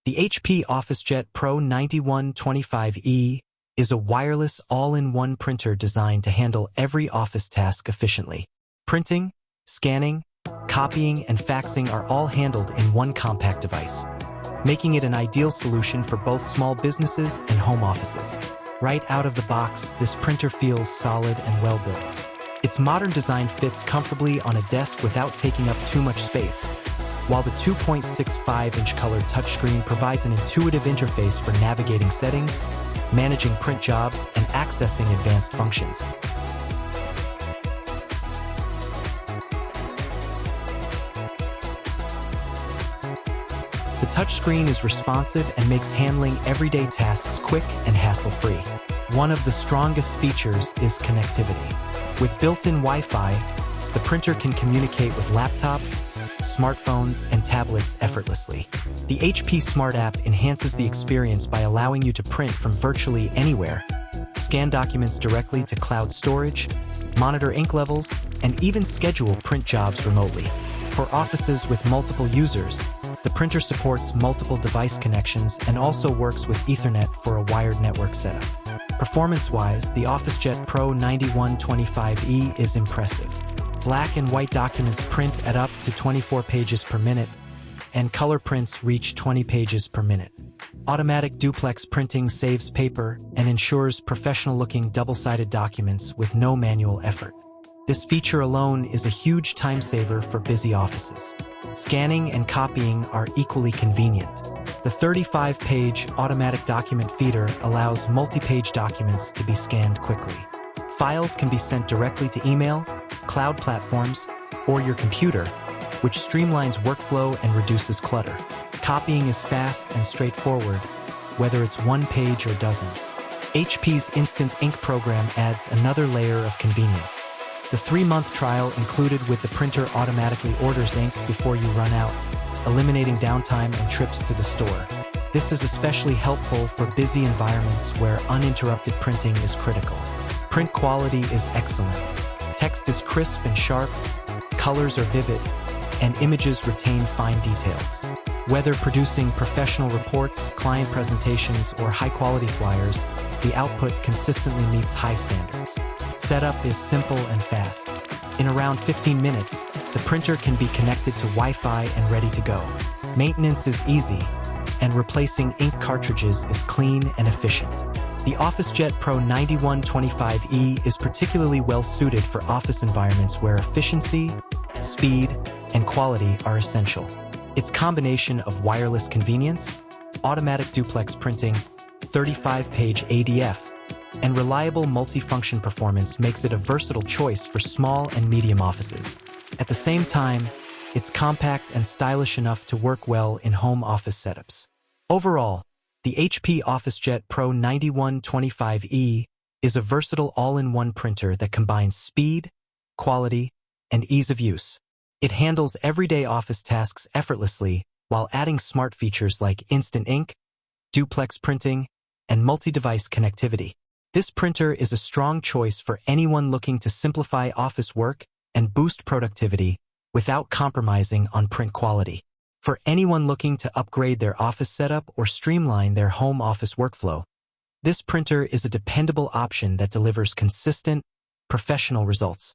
The HP OfficeJet Pro 9125E is a wireless all-in-one printer designed to handle every office task efficiently. Printing, scanning, copying, and faxing are all handled in one compact device, making it an ideal solution for both small businesses and home offices. Right out of the box, this printer feels solid and well-built. Its modern design fits comfortably on a desk without taking up too much space, while the 2.65-inch colored touchscreen provides an intuitive interface for navigating settings, managing print jobs, and accessing advanced functions. The touchscreen is responsive and makes handling everyday tasks quick and hassle-free. One of the strongest features is connectivity. With built-in Wi-Fi, the printer can communicate with laptops, smartphones, and tablets effortlessly. The HP Smart app enhances the experience by allowing you to print from virtually anywhere, scan documents directly to cloud storage, monitor ink levels, and even schedule print jobs remotely. For offices with multiple users, the printer supports multiple device connections and also works with Ethernet for a wired network setup. Performance-wise, the OfficeJet Pro 9125E is impressive. Black and white documents print at up to 24 pages per minute, and color prints reach 20 pages per minute. Automatic duplex printing saves paper and ensures professional-looking double-sided documents with no manual effort. This feature alone is a huge time saver for busy offices. Scanning and copying are equally convenient. The 35-page automatic document feeder allows multi-page documents to be scanned quickly. Files can be sent directly to email, cloud platforms, or your computer, which streamlines workflow and reduces clutter. Copying is fast and straightforward, whether it's one page or dozens. HP's Instant Ink program adds another layer of convenience. The 3-month trial included with the printer automatically orders ink before you run out, eliminating downtime and trips to the store. This is especially helpful for busy environments where uninterrupted printing is critical. Print quality is excellent. Text is crisp and sharp, colors are vivid, and images retain fine details. Whether producing professional reports, client presentations, or high-quality flyers, the output consistently meets high standards. Setup is simple and fast. In around 15 minutes, the printer can be connected to Wi-Fi and ready to go. Maintenance is easy, and replacing ink cartridges is clean and efficient. The OfficeJet Pro 9125E is particularly well-suited for office environments where efficiency, speed, and quality are essential. Its combination of wireless convenience, automatic duplex printing, 35-page ADF, and reliable multifunction performance makes it a versatile choice for small and medium offices. At the same time, it's compact and stylish enough to work well in home office setups. Overall, the HP OfficeJet Pro 9125E is a versatile all-in-one printer that combines speed, quality, and ease of use. It handles everyday office tasks effortlessly while adding smart features like instant ink, duplex printing, and multi-device connectivity. This printer is a strong choice for anyone looking to simplify office work and boost productivity without compromising on print quality. For anyone looking to upgrade their office setup or streamline their home office workflow, this printer is a dependable option that delivers consistent, professional results.